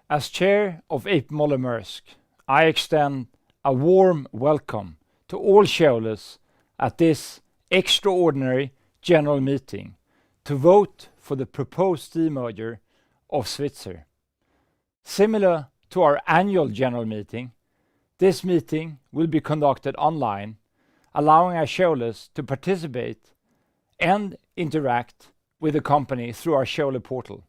As chair of AP Moller Maersk, I extend a warm welcome to all shareholders at this extraordinary general meeting to vote for the proposed demerger of Svitzer. Similar to our annual general meeting, this meeting will be conducted online, allowing our shareholders to participate and interact with the company through our shareholder portal.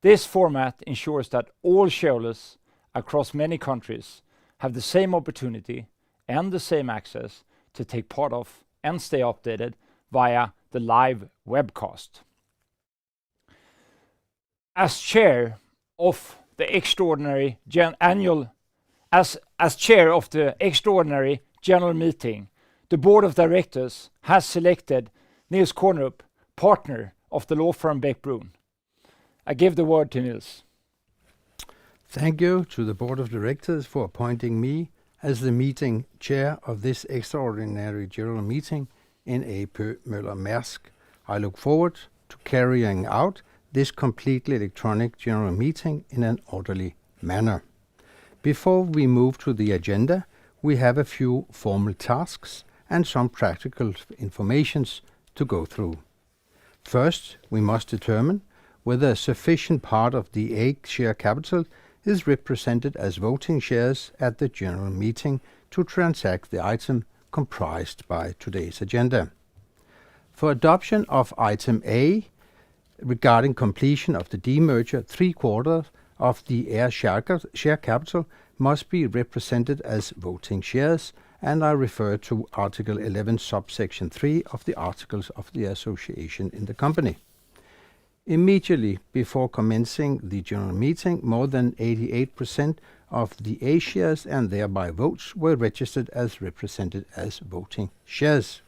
This format ensures that all shareholders across many countries have the same opportunity and the same access to take part of and stay updated via the live webcast. As chair of the extraordinary general meeting, the board of directors has selected Niels Kornerup, partner of the law firm Bech-Bruun. I give the word to Niels. Thank you to the board of directors for appointing me as the meeting chair of this extraordinary general meeting in AP Moller Maersk. I look forward to carrying out this completely electronic general meeting in an orderly manner. Before we move to the agenda, we have a few formal tasks and some practical informations to go through. First, we must determine whether a sufficient part of the A share capital is represented as voting shares at the general meeting to transact the item comprised by today's agenda. For adoption of item A, regarding completion of the demerger, 3/4 of the A share capital must be represented as voting shares, and I refer to Article 11, subsection 3 of the Articles of the Association in the company. Immediately before commencing the general meeting, more than 88% of the A shares and thereby votes were registered as represented as voting shares.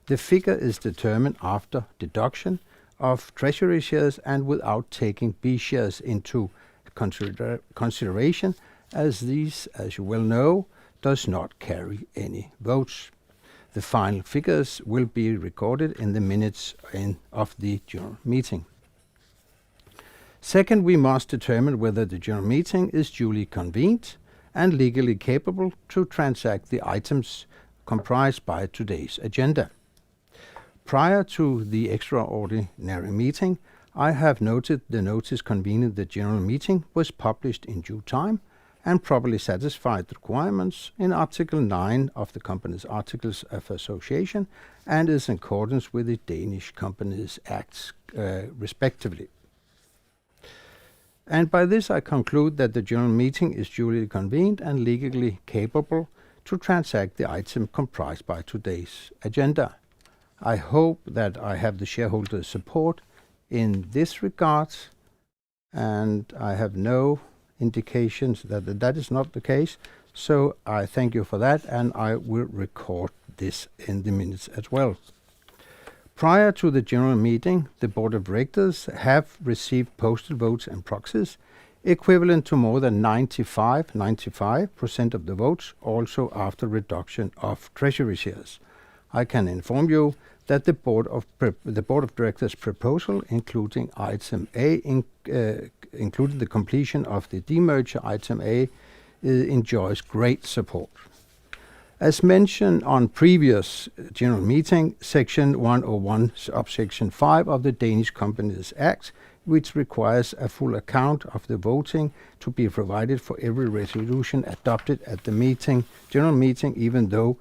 The figure is determined after deduction of treasury shares and without taking B shares into consideration, as these, as you well know, does not carry any votes. The final figures will be recorded in the minutes of the general meeting. Second, we must determine whether the general meeting is duly convened and legally capable to transact the items comprised by today's agenda. Prior to the extraordinary meeting, I have noted the notice convening the general meeting was published in due time and properly satisfied the requirements in Article 9 of the company's Articles of Association and is in accordance with the Danish Companies Act, respectively. And by this I conclude that the general meeting is duly convened and legally capable to transact the item comprised by today's agenda. I hope that I have the shareholders' support in this regard, and I have no indications that that is not the case, so I thank you for that, and I will record this in the minutes as well. Prior to the general meeting, the board of directors have received postal votes and proxies equivalent to more than 95% of the votes, also after reduction of treasury shares. I can inform you that the board of directors' proposal, including item A, including the completion of the demerger, item A, enjoys great support. As mentioned on previous general meeting, section 101, subsection 5 of the Danish Companies Act, which requires a full account of the voting to be provided for every resolution adopted at the general meeting, even though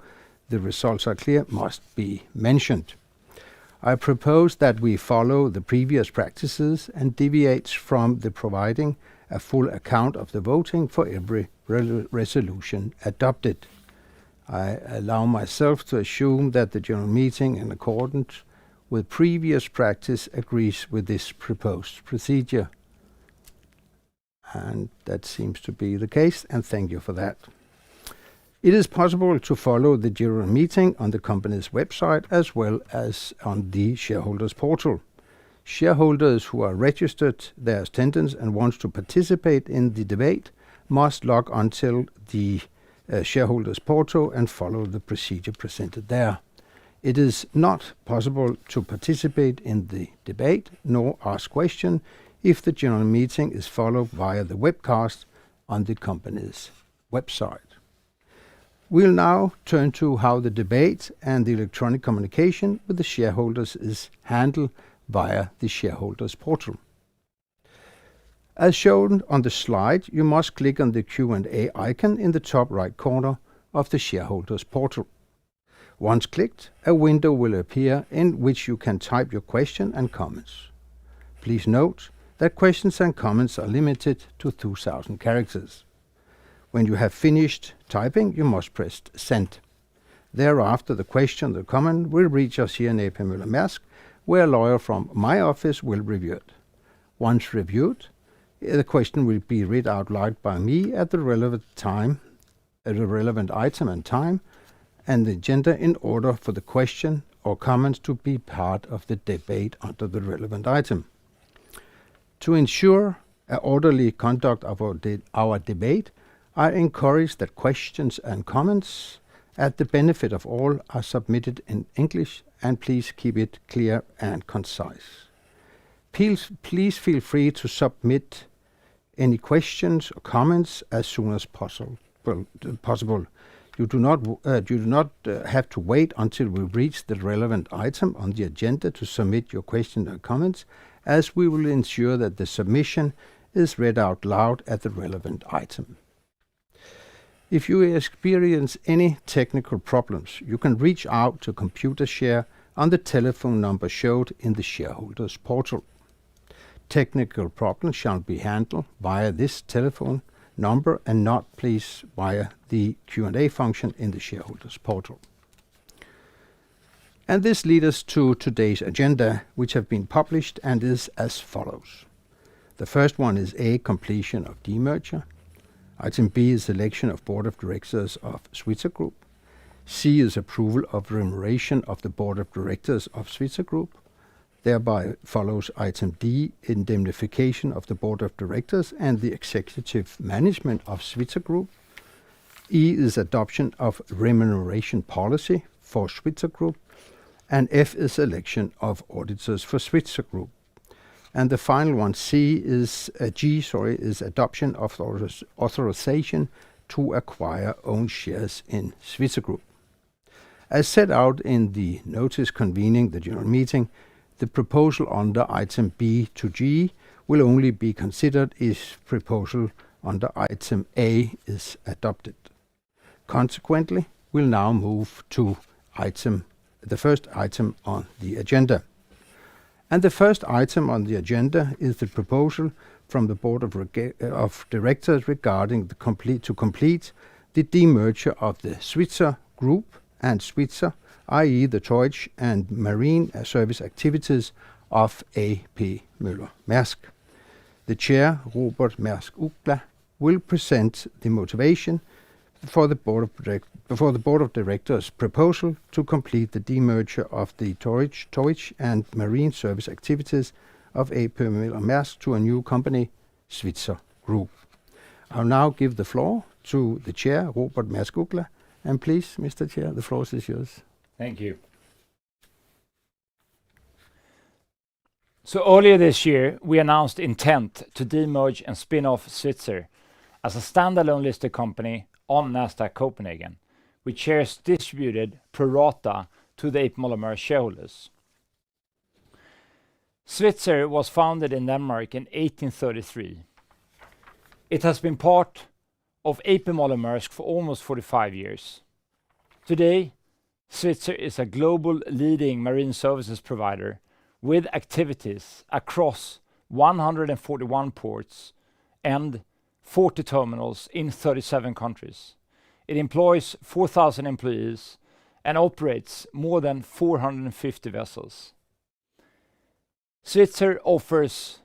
the results are clear, must be mentioned. I propose that we follow the previous practices and deviate from the providing a full account of the voting for every resolution adopted. I allow myself to assume that the general meeting, in accordance with previous practice, agrees with this proposed procedure. And that seems to be the case, and thank you for that. It is possible to follow the general meeting on the company's website as well as on the shareholders portal. Shareholders who are registered their attendance and want to participate in the debate must log onto the shareholders portal and follow the procedure presented there. It is not possible to participate in the debate nor ask questions if the general meeting is followed via the webcast on the company's website. We'll now turn to how the debate and the electronic communication with the shareholders is handled via the shareholders portal. As shown on the slide, you must click on the Q&A icon in the top right corner of the shareholders portal. Once clicked, a window will appear in which you can type your question and comments. Please note that questions and comments are limited to 2,000 characters. When you have finished typing, you must press send. Thereafter, the question or comment will reach us here in AP Møller Mærsk, where a lawyer from my office will review it. Once reviewed, the question will be read out loud by me at the relevant time, at the relevant item and time, and the agenda in order for the question or comments to be part of the debate under the relevant item. To ensure an orderly conduct of our debate, I encourage that questions and comments at the benefit of all are submitted in English, and please keep it clear and concise. Please feel free to submit any questions or comments as soon as possible. You do not have to wait until we reach the relevant item on the agenda to submit your questions and comments, as we will ensure that the submission is read out loud at the relevant item. If you experience any technical problems, you can reach out to Computershare on the telephone number showed in the shareholders portal. Technical problems shall be handled via this telephone number and not please via the Q&A function in the shareholders portal. And this leads us to today's agenda, which have been published and is as follows. The first one is A, completion of demerger. Item B is election of Board of Directors of Svitzer Group. C is approval of remuneration of the Board of Directors of Svitzer Group. Thereby follows item D, indemnification of the Board of Directors and the executive management of Svitzer Group. E is adoption of remuneration policy for Svitzer Group. And F is election of auditors for Svitzer Group. And the final one, G, is adoption of authorization to acquire own shares in Svitzer Group. As set out in the notice convening the general meeting, the proposal under item B to G will only be considered if proposal under item A is adopted. Consequently, we'll now move to the first item on the agenda. And the first item on the agenda is the proposal from the Board of Directors regarding to complete the demerger of the Svitzer Group and Svitzer, i.e. the towage and marine service activities of AP Møller Mærsk. The chair, Robert Maersk A, will present the motivation for the Board of Directors' proposal to complete the demerger of the towage and marine service activities of AP Møller Mærsk to a new company, Svitzer Group. I'll now give the floor to the chair, Robert Maersk A, and please, Mr. Chair, the floor is yours. Thank you. So earlier this year, we announced intent to demerge and spin off Svitzer as a standalone listed company on Nasdaq Copenhagen, with shares distributed pro rata to the AP Møller Mærsk shareholders. Svitzer was founded in Denmark in 1833. It has been part of AP Møller Mærsk for almost 45 years. Today, Svitzer is a global leading marine services provider with activities across 141 ports and 40 terminals in 37 countries. It employs 4,000 employees and operates more than 450 vessels. Svitzer offers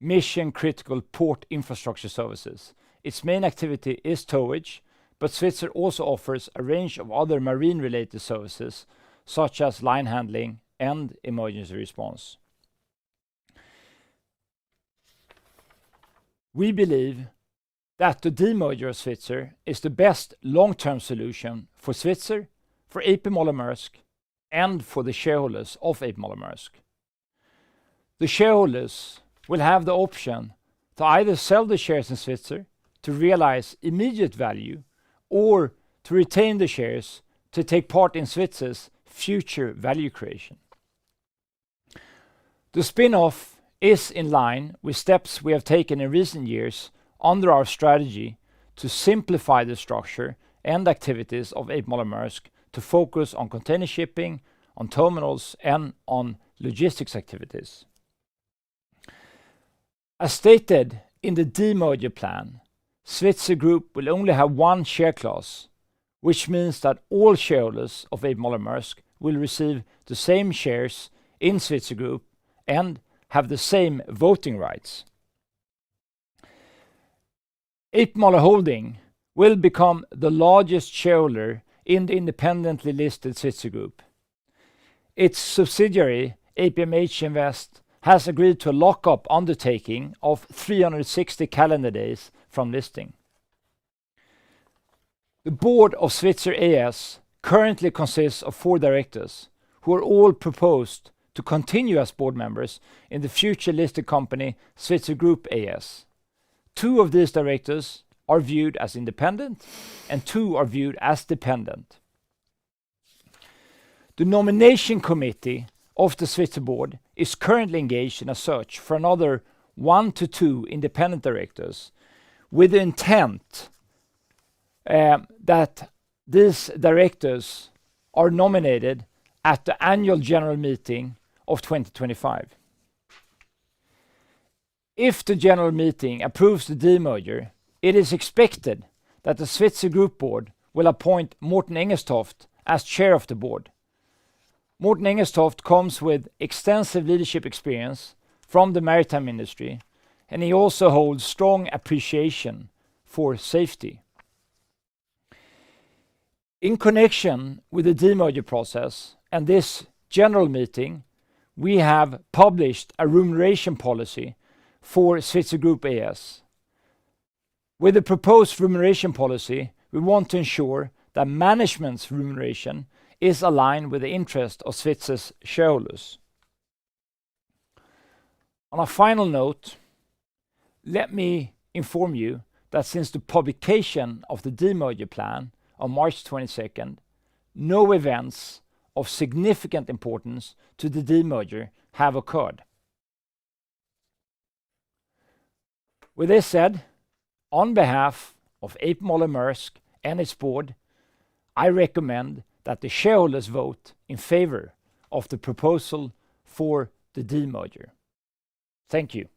mission-critical port infrastructure services. Its main activity is towage, but Svitzer also offers a range of other marine-related services, such as line handling and emergency response. We believe that the demerger of Svitzer is the best long-term solution for Svitzer, for AP Møller Mærsk, and for the shareholders of AP Møller Mærsk. The shareholders will have the option to either sell the shares in Svitzer to realize immediate value or to retain the shares to take part in Svitzer's future value creation. The spin-off is in line with steps we have taken in recent years under our strategy to simplify the structure and activities of A.P. Moller - Maersk to focus on container shipping, on terminals, and on logistics activities. As stated in the demerger plan, Svitzer Group will only have one share class, which means that all shareholders of A.P. Moller - Maersk will receive the same shares in Svitzer Group and have the same voting rights. A.P. Moller Holding will become the largest shareholder in the independently listed Svitzer Group. Its subsidiary, APMH Invest, has agreed to a lock-up undertaking of 360 calendar days from listing. The board of Svitzer AS currently consists of 4 directors, who are all proposed to continue as board members in the future listed company Svitzer Group AS. 2 of these directors are viewed as independent and 2 are viewed as dependent. The nomination committee of the Svitzer board is currently engaged in a search for another 1 to 2 independent directors with the intent that these directors are nominated at the annual general meeting of 2025. If the general meeting approves the demerger, it is expected that the Svitzer Group board will appoint Morten Engestoft as chair of the board. Morten Engestoft comes with extensive leadership experience from the maritime industry, and he also holds strong appreciation for safety. In connection with the demerger process and this general meeting, we have published a remuneration policy for Svitzer Group AS. With the proposed remuneration policy, we want to ensure that management's remuneration is aligned with the interest of Svitzer's shareholders. On a final note, let me inform you that since the publication of the demerger plan on March 22nd, no events of significant importance to the demerger have occurred. With this said, on behalf of A.P. Moller - Maersk and its board, I recommend that the shareholders vote in favor of the proposal for the demerger. Thank you.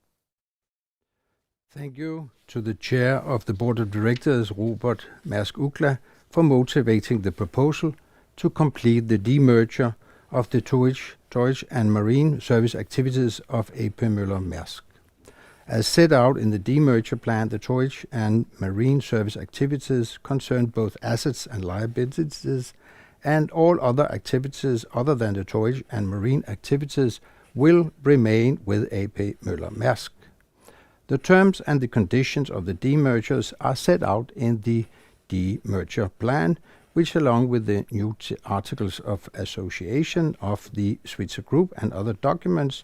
Thank you to the Chair of the Board of Directors, Robert Maersk A, for motivating the proposal to complete the demerger of the towage and marine service activities of A.P. Moller - Maersk. As set out in the demerger plan, the towage and marine service activities concern both assets and liabilities, and all other activities other than the towage and marine activities will remain with A.P. Moller - Maersk. The terms and the conditions of the demergers are set out in the demerger plan, which along with the new articles of association of the Svitzer Group and other documents,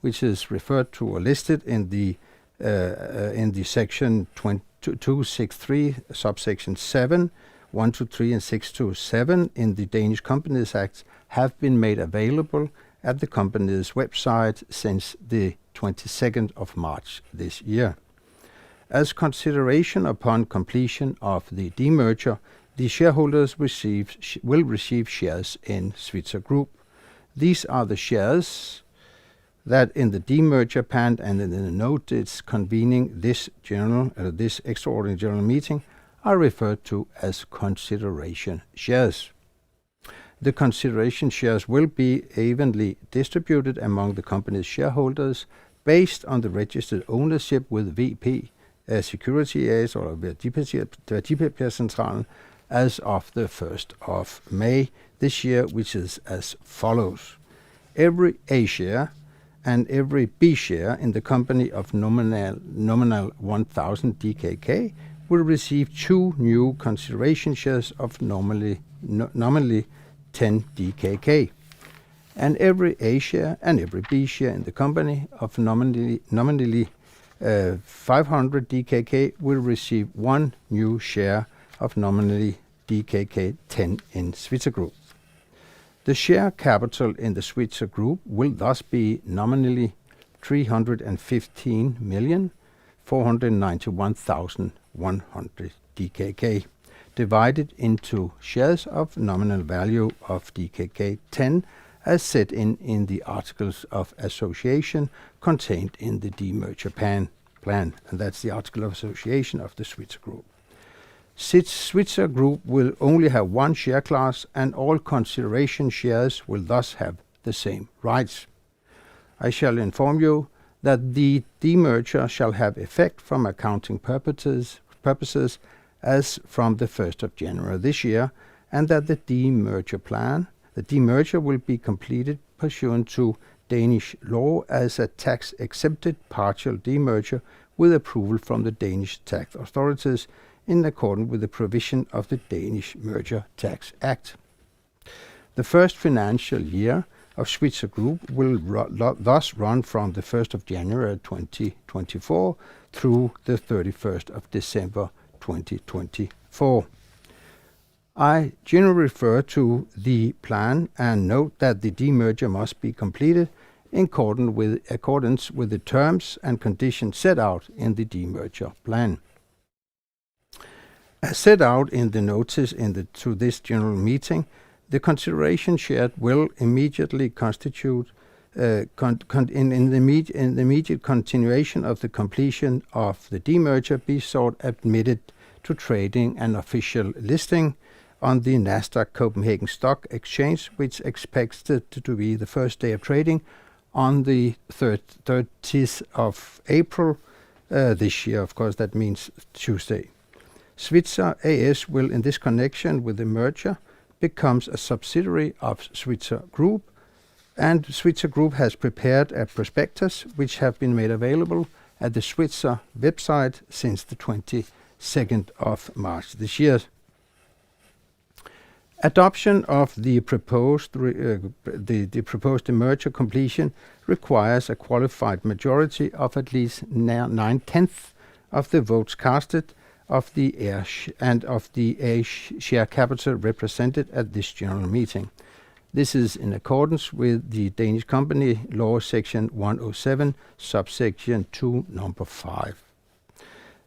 which is referred to or listed in the section 263, subsection 7, 1 to 3 and 6 to 7 in the Danish Companies Act, have been made available at the company's website since the 22nd of March this year. As consideration upon completion of the demerger, the shareholders will receive shares in Svitzer Group. These are the shares that in the demerger plan and in the notice convening this extraordinary general meeting are referred to as consideration shares. The consideration shares will be evenly distributed among the company's shareholders based on the registered ownership with VP Security AS or Værdipapircentralen as of the 1st of May this year, which is as follows. Every A share and every B share in the company of nominal 1,000 DKK will receive 2 new consideration shares of nominally 10 DKK. and every A share and every B share in the company of nominally 500 DKK will receive one new share of nominally DKK 10 in Svitzer Group. The share capital in the Svitzer Group will thus be nominally 315,491,100 DKK, divided into shares of nominal value of DKK 10 as set in the Articles of Association contained in the Demerger plan, and that's the Article of Association of the Svitzer Group. Svitzer Group will only have one share class, and all consideration shares will thus have the same rights. I shall inform you that the demerger shall have effect from accounting purposes as from the 1st of January this year, and that the demerger will be completed pursuant to Danish law as a tax-exempted partial demerger with approval from the Danish tax authorities in accordance with the provision of the Danish Merger Tax Act. The first financial year of Svitzer Group will thus run from the 1st of January 2024 through the 31st of December 2024. I generally refer to the plan and note that the demerger must be completed in accordance with the terms and conditions set out in the demerger plan. As set out in the notice to this general meeting, the consideration shared will immediately constitute in the immediate continuation of the completion of the demerger be sought admitted to trading and official listing on the Nasdaq Copenhagen Stock Exchange, which expected to be the first day of trading on the 30th of April this year. Of course, that means Tuesday. Svitzer AS will, in this connection with the merger, becomes a subsidiary of Svitzer Group, and Svitzer Group has prepared a prospectus which have been made available at the Svitzer website since the 22nd of March this year. Adoption of the proposed demerger completion requires a qualified majority of at least 9/10 of the votes casted of the A share capital represented at this general meeting. This is in accordance with the Danish Company Law Section 107, subsection 2, number 5.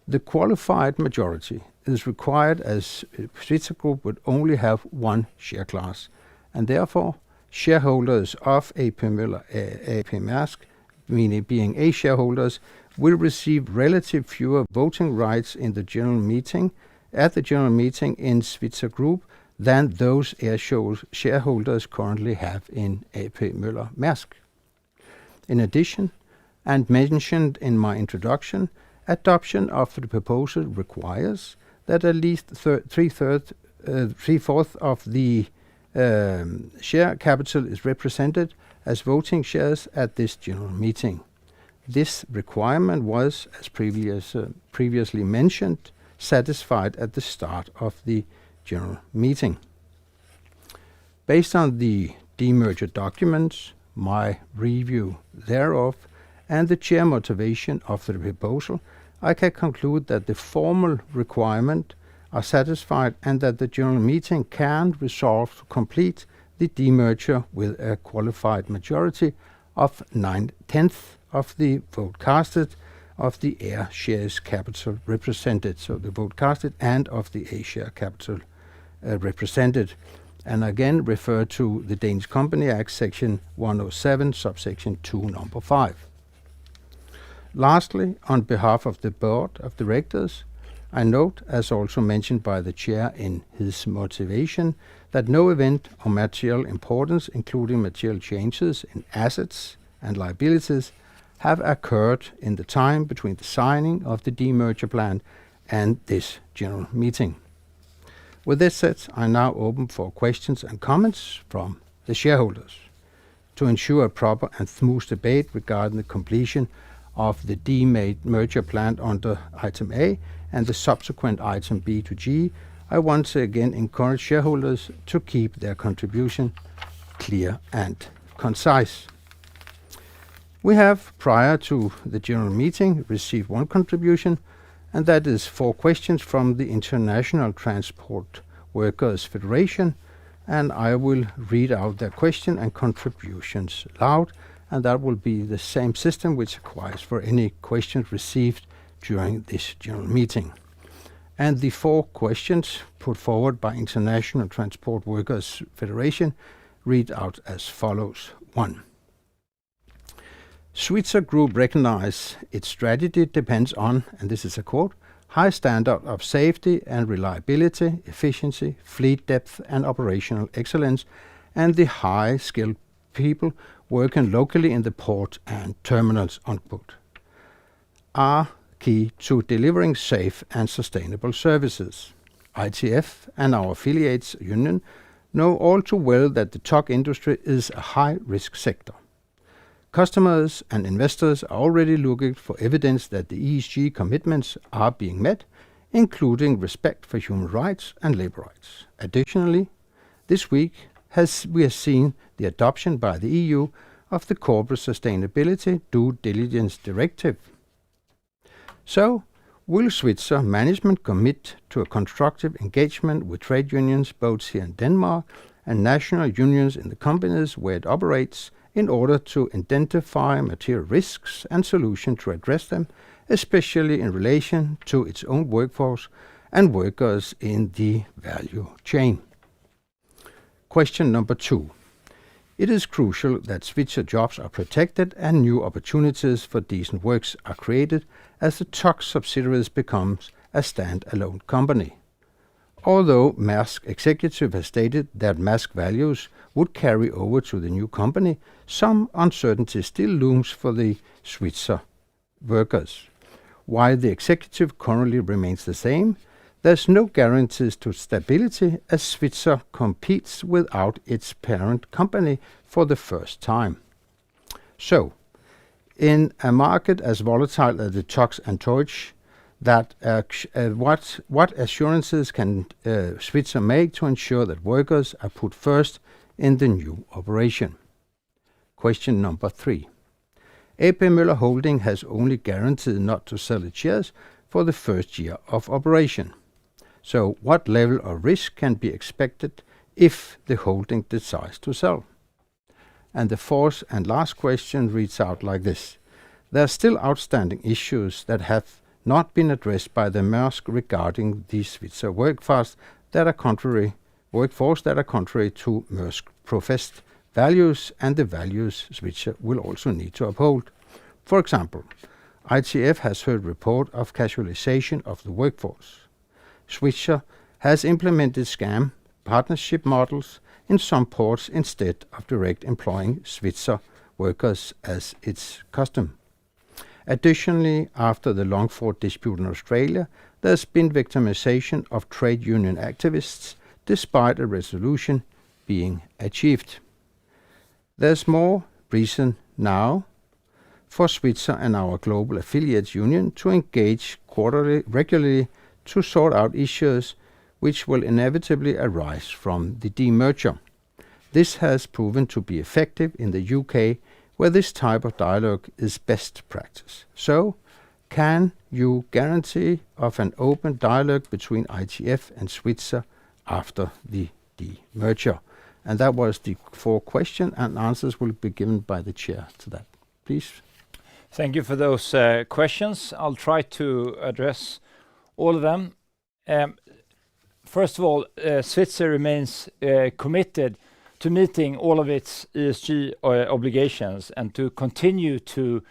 The qualified majority is required as Svitzer Group would only have one share class, and therefore shareholders of AP Moller AP Maersk, meaning being A shareholders, will receive relative fewer voting rights in the general meeting in Svitzer Group than those shareholders currently have in AP Moller Maersk. In addition, and mentioned in my introduction, adoption of the proposal requires that at least three-fourths of the share capital is represented as voting shares at this general meeting. This requirement was, as previously mentioned, satisfied at the start of the general meeting. Based on the demerger documents, my review thereof, and the chair motivation of the proposal, I can conclude that the formal requirements are satisfied and that the general meeting can resolve to complete the demerger with a qualified majority of 9/10 of the vote casted of the A shares capital represented, so the vote casted and of the A share capital represented, and again refer to the Danish Company Act Section 107, subsection 2, number 5. Lastly, on behalf of the Board of Directors, I note, as also mentioned by the Chair in his motivation, that no event of material importance, including material changes in assets and liabilities, have occurred in the time between the signing of the demerger plan and this general meeting. With this said, I now open for questions and comments from the shareholders. To ensure a proper and smooth debate regarding the completion of the demerger plan under item A and the subsequent item B to G, I once again encourage shareholders to keep their contribution clear and concise. We have, prior to the general meeting, received one contribution, and that is 4 questions from the International Transport Workers Federation, and I will read out their question and contributions loud, and that will be the same system which applies for any questions received during this general meeting. And the 4 questions put forward by International Transport Workers Federation read out as follows. 1. Svitzer Group recognize its strategy depends on, and this is a quote, high standard of safety and reliability, efficiency, fleet depth and operational excellence, and the high skilled people working locally in the port and terminals, unquote, are key to delivering safe and sustainable services. ITF and our affiliates union know all too well that the truck industry is a high-risk sector. Customers and investors are already looking for evidence that the ESG commitments are being met, including respect for human rights and labor rights. Additionally, this week we have seen the adoption by the EU of the Corporate Sustainability Due Diligence Directive. So, will Svitzer management commit to a constructive engagement with trade unions both here in Denmark and national unions in the companies where it operates in order to identify material risks and solutions to address them, especially in relation to its own workforce and workers in the value chain? Question number 2. It is crucial that Svitzer jobs are protected and new opportunities for decent works are created as the truck subsidiaries becomes a stand-alone company. Although Maersk executive has stated that Maersk values would carry over to the new company, some uncertainty still looms for the Svitzer workers. While the executive currently remains the same, there's no guarantees to stability as Svitzer competes without its parent company for the first time. So, in a market as volatile as the trucks and towage, what assurances can Svitzer make to ensure that workers are put first in the new operation? Question number 3. AP Moller Holding has only guaranteed not to sell its shares for the first year of operation. So what level of risk can be expected if the holding decides to sell? And the 4th and last question reads out like this. There are still outstanding issues that have not been addressed by the Maersk regarding the Svitzer workforce that are contrary to Maersk professed values and the values Svitzer will also need to uphold. For example, ITF has heard report of casualization of the workforce. Svitzer has implemented scam partnership models in some ports instead of direct employing Svitzer workers as its custom. Additionally, after the Longford dispute in Australia, there has been victimization of trade union activists despite a resolution being achieved. There's more reason now for Svitzer and our global affiliates union to engage regularly to sort out issues which will inevitably arise from the demerger. This has proven to be effective in the UK, where this type of dialogue is best practice. So, can you guarantee of an open dialogue between ITF and Svitzer after the demerger? And that was the 4 questions, and answers will be given by the chair to that. Please. Thank you for those questions. I'll try to address all of them. First of all, Svitzer remains committed to meeting all of its ESG obligations and to continue to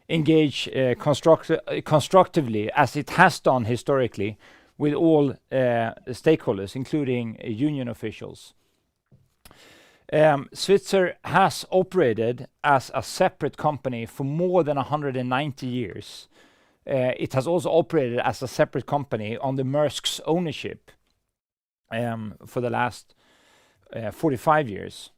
engage constructively, as it has done historically, with all stakeholders, including union officials. Svitzer has operated as a separate company for more than 190 years. It has also operated as a separate company under Maersk's ownership for the last 45 years.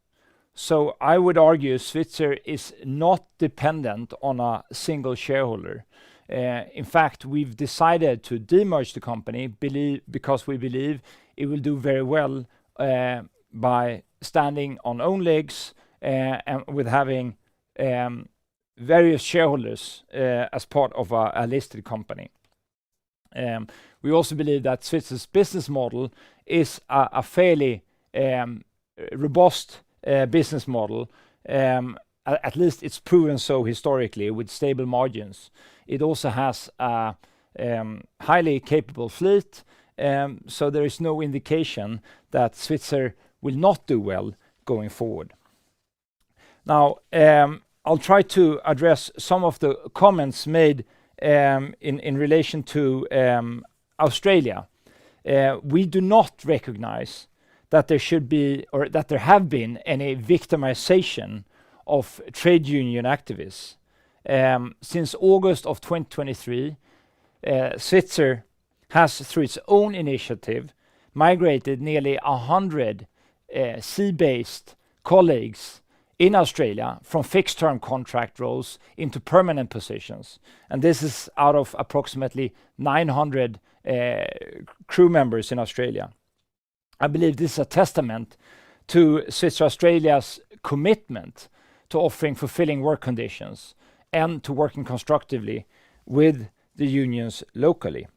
So I would argue Svitzer is not dependent on a single shareholder. In fact, we've decided to demerge the company because we believe it will do very well by standing on own legs and with having various shareholders as part of a listed company. We also believe that Svitzer's business model is a fairly robust business model. At least it's proven so historically with stable margins. It also has a highly capable fleet, so there is no indication that Svitzer will not do well going forward. Now, I'll try to address some of the comments made in relation to Australia. We do not recognize that there should be or that there have been any victimization of trade union activists. Since August of 2023, Svitzer has, through its own initiative, migrated nearly 100 sea-based colleagues in Australia from fixed-term contract roles into permanent positions. And this is out of approximately 900 crew members in Australia. I believe this is a testament to Svitzer Australia's commitment to offering fulfilling work conditions and to working constructively with the unions locally.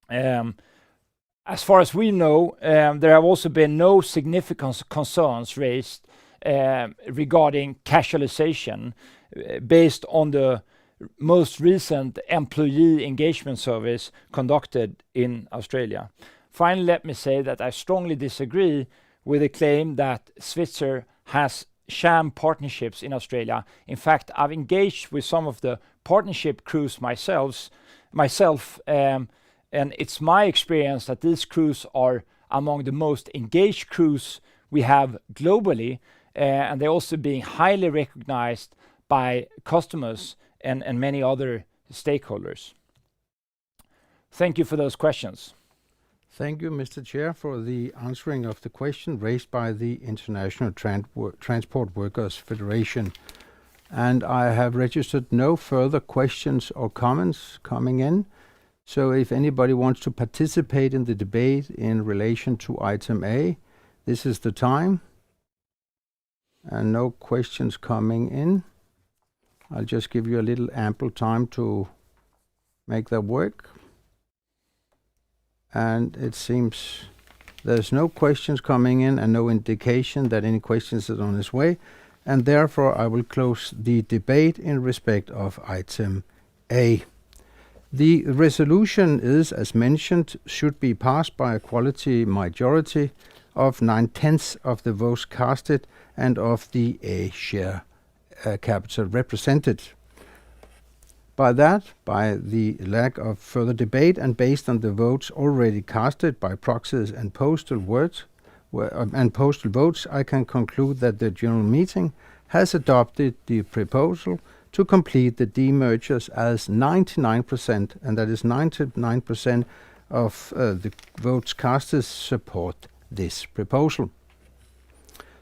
As far as we know, there have also been no significant concerns raised regarding casualization based on the most recent employee engagement surveys conducted in Australia. Finally, let me say that I strongly disagree with the claim that Svitzer has sham partnerships in Australia. In fact, I've engaged with some of the partnership crews myself, and it's my experience that these crews are among the most engaged crews we have globally, and they're also being highly recognized by customers and many other stakeholders. Thank you for those questions. Thank you, Mr. Chair, for the answering of the question raised by the International Transport Workers Federation. And I have registered no further questions or comments coming in. So if anybody wants to participate in the debate in relation to item A, this is the time. And no questions coming in. I'll just give you a little ample time to make that work. And it seems there's no questions coming in and no indication that any questions is on its way. And therefore, I will close the debate in respect of item A. The resolution is, as mentioned, should be passed by a quality majority of 9/10 of the votes casted and of the A share capital represented. By the lack of further debate and based on the votes already casted by proxies and postal votes, I can conclude that the general meeting has adopted the proposal to complete the demergers as 99%, and that is 99% of the votes casted support this proposal.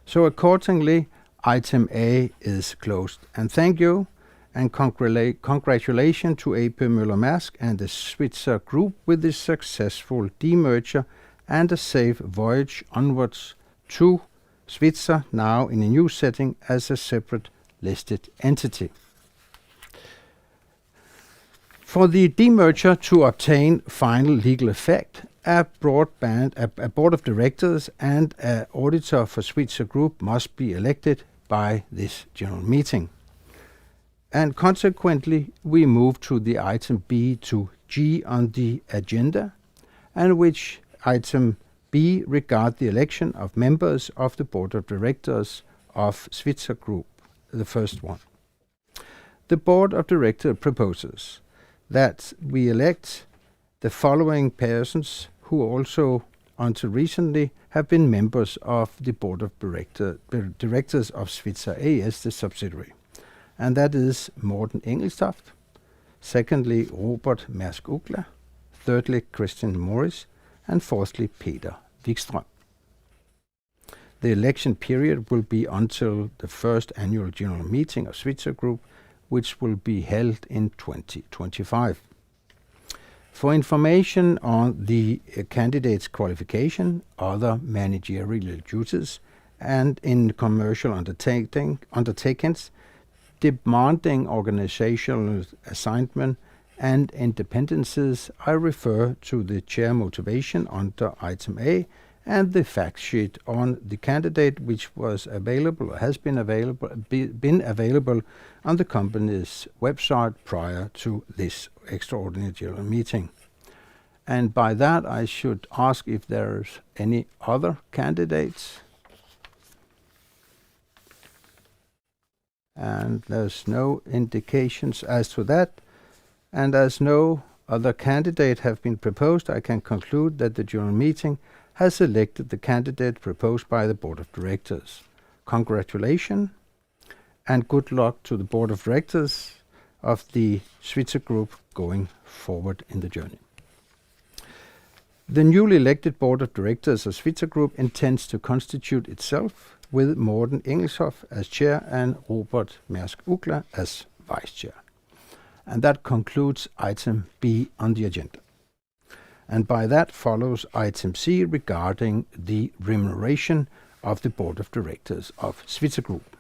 So accordingly, item A is closed. And thank you. And congratulations to AP Moller Maersk and the Svitzer Group with the successful demerger and a safe voyage onwards to Svitzer, now in a new setting as a separate listed entity. For the demerger to obtain final legal effect, a board of directors and an auditor for Svitzer Group must be elected by this general meeting. And consequently, we move to the item B to G on the agenda, and which item B regard the election of members of the board of directors of Svitzer Group, the first one. The board of directors proposes that we elect the following persons who also until recently have been members of the board of directors of Svitzer A/S, the subsidiary. And that is Morten Engelstoft, secondly Robert Maersk A, thirdly Christian Morris, and fourthly Peter Wikström. The election period will be until the first annual general meeting of Svitzer Group, which will be held in 2025. For information on the candidate's qualification, other managerial duties, and in commercial undertakings, demanding organizational assignment and independences, I refer to the chair motivation under item A and the fact sheet on the candidate, which was available, or has been available on the company's website prior to this extraordinary general meeting. And by that, I should ask if there's any other candidates. And there's no indications as to that. And as no other candidate have been proposed, I can conclude that the general meeting has elected the candidate proposed by the Board of Directors. Congratulations and good luck to the Board of Directors of the Svitzer Group going forward in the journey. The newly elected Board of Directors of Svitzer Group intends to constitute itself with Morten Engelshoff as chair and Robert Maersk A as vice chair. And that concludes item B on the agenda. And by that follows item C regarding the remuneration of the Board of Directors of Svitzer Group.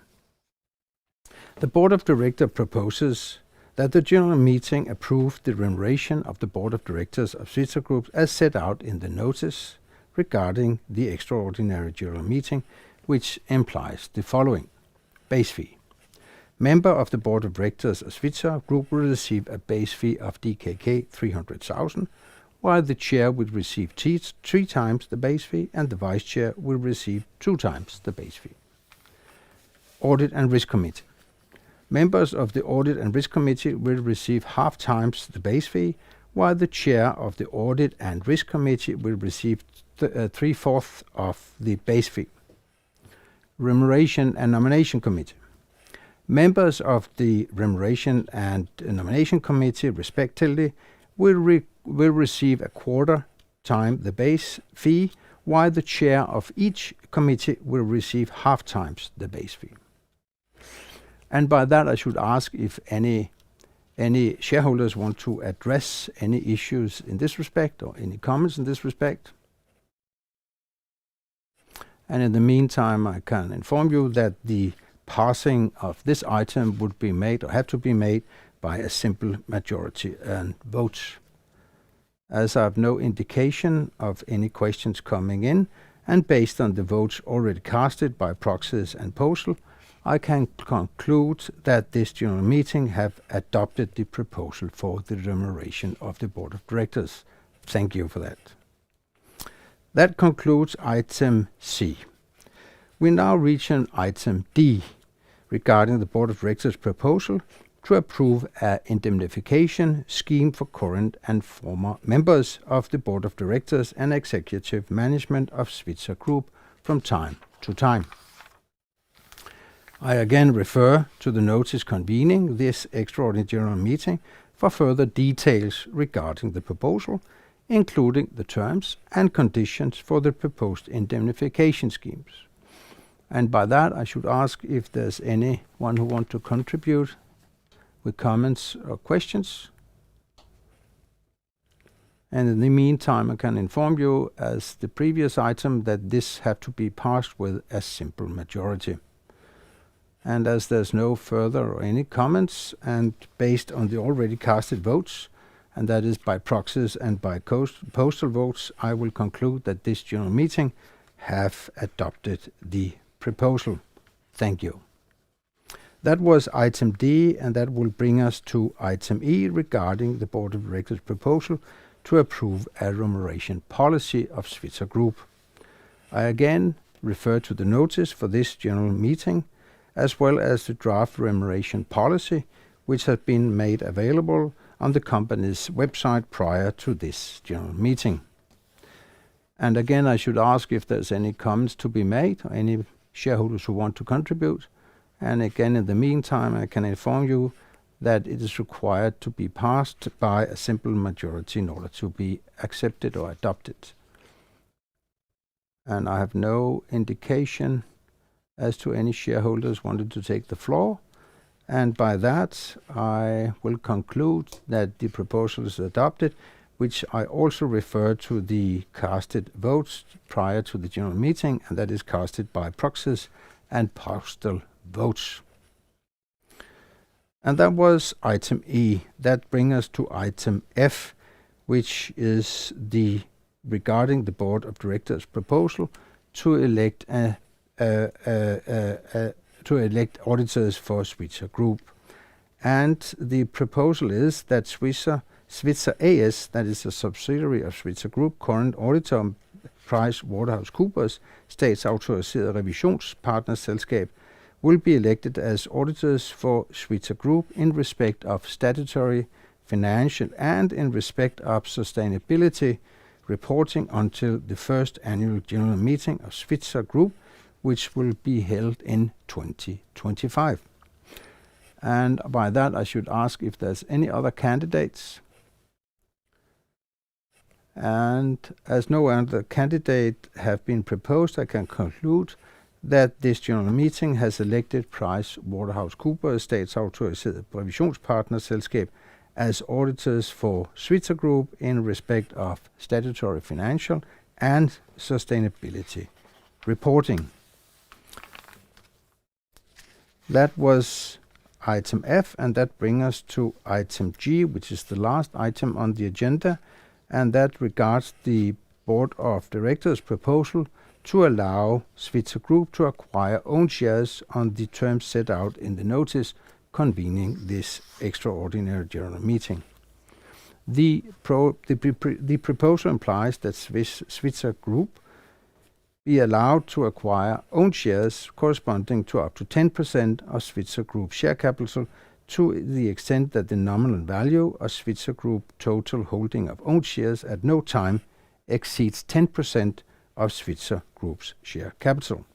The Board of Directors proposes that the general meeting approve the remuneration of the Board of Directors of Svitzer Group as set out in the notice regarding the extraordinary general meeting, which implies the following. Base fee. Member of the Board of Directors of Svitzer Group will receive a base fee of DKK 300,000, while the chair will receive 3 times the base fee and the vice chair will receive 2 times the base fee. Audit and Risk Committee. Members of the Audit and Risk Committee will receive half times the base fee, while the chair of the Audit and Risk Committee will receive 3/4 of the base fee. Remuneration and Nomination Committee. Members of the Remuneration and Nomination Committee, respectively, will receive a quarter time the base fee, while the chair of each committee will receive half times the base fee. And by that, I should ask if any shareholders want to address any issues in this respect or any comments in this respect. And in the meantime, I can inform you that the passing of this item would be made or have to be made by a simple majority and votes. As I have no indication of any questions coming in, and based on the votes already casted by proxies and postal, I can conclude that this general meeting have adopted the proposal for the remuneration of the Board of Directors. Thank you for that. That concludes item C. We now reach an item D regarding the Board of Directors' proposal to approve an indemnification scheme for current and former members of the Board of Directors and Executive Management of Svitzer Group from time to time. I again refer to the notice convening this extraordinary general meeting for further details regarding the proposal, including the terms and conditions for the proposed indemnification schemes. And by that, I should ask if there's anyone who wants to contribute with comments or questions. And in the meantime, I can inform you, as the previous item, that this had to be passed with a simple majority. And as there's no further or any comments, and based on the already casted votes, and that is by proxies and by postal votes, I will conclude that this general meeting have adopted the proposal. Thank you. That was item D, and that will bring us to item E regarding the Board of Directors' proposal to approve a remuneration policy of Svitzer Group. I again refer to the notice for this general meeting, as well as the draft remuneration policy, which has been made available on the company's website prior to this general meeting. And again, I should ask if there's any comments to be made, or any shareholders who want to contribute. And again, in the meantime, I can inform you that it is required to be passed by a simple majority in order to be accepted or adopted. And I have no indication as to any shareholders wanted to take the floor. And by that, I will conclude that the proposal is adopted which I also refer to the casted votes prior to the general meeting, and that is casted by proxies and postal votes. And that was item E. That brings us to item F, which is regarding the board of directors' proposal to elect auditors for Svitzer Group. And the proposal is that Svitzer A/S, that is a subsidiary of Svitzer Group, current auditor PricewaterhouseCoopers, statsautoriseret revisionspartnerselskab, will be elected as auditors for Svitzer Group in respect of statutory, financial, and in respect of sustainability reporting until the first annual general meeting of Svitzer Group, which will be held in 2025. And by that, I should ask if there's any other candidates. And as no other candidate have been proposed, I can conclude that this general meeting has elected PricewaterhouseCoopers, statsautoriseret revisionspartnerselskab, as auditors for Svitzer Group in respect of statutory, financial, and sustainability reporting. That was item F, and that brings us to item G, which is the last item on the agenda, and that regards the Board of Directors' proposal to allow Svitzer Group to acquire own shares on the terms set out in the notice convening this extraordinary general meeting. The proposal implies that Svitzer Group be allowed to acquire own shares corresponding to up to 10% of Svitzer Group share capital to the extent that the nominal value of Svitzer Group total holding of own shares at no time exceeds 10% of Svitzer Group's share capital.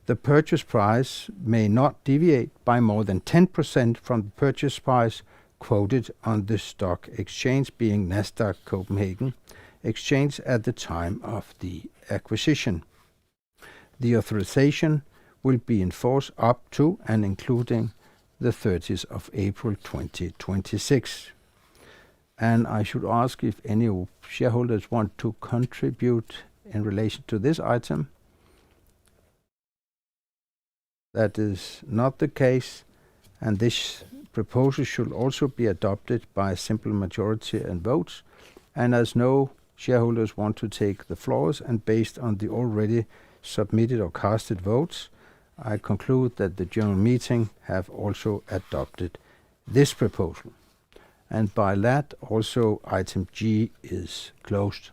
The purchase price may not deviate by more than 10% from the purchase price quoted on the stock exchange, being Nasdaq Copenhagen exchange, at the time of the acquisition. The authorization will be in force up to and including the 30th of April 2026. And I should ask if any shareholders want to contribute in relation to this item. That is not the case, and this proposal should also be adopted by a simple majority and votes. And as no shareholders want to take the floors, and based on the already submitted or casted votes, I conclude that the general meeting have also adopted this proposal. And by that, also item G is closed.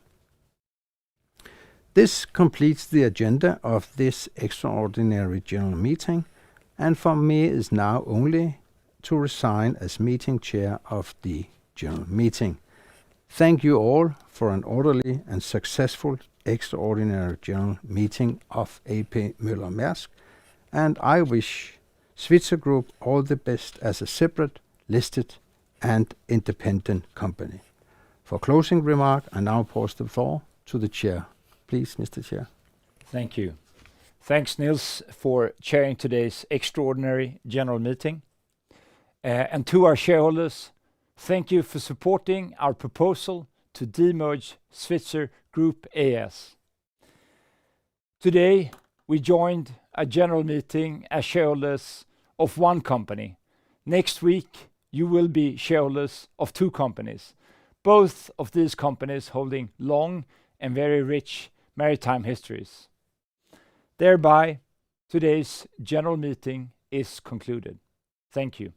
This completes the agenda of this extraordinary general meeting, and for me is now only to resign as meeting chair of the general meeting. Thank you all for an orderly and successful extraordinary general meeting of A.P. Moller Maersk, and I wish Svitzer Group all the best as a separate, listed and independent company. For closing remark, I now pass the floor to the chair. Please, Mr. Chair. Thank you. Thanks, Niels, for chairing today's extraordinary general meeting. And to our shareholders, thank you for supporting our proposal to demerge Svitzer Group A/S. Today, we joined a general meeting as shareholders of one company. Next week, you will be shareholders of two companies, both of these companies holding long and very rich maritime histories. Thereby, today's general meeting is concluded. Thank you.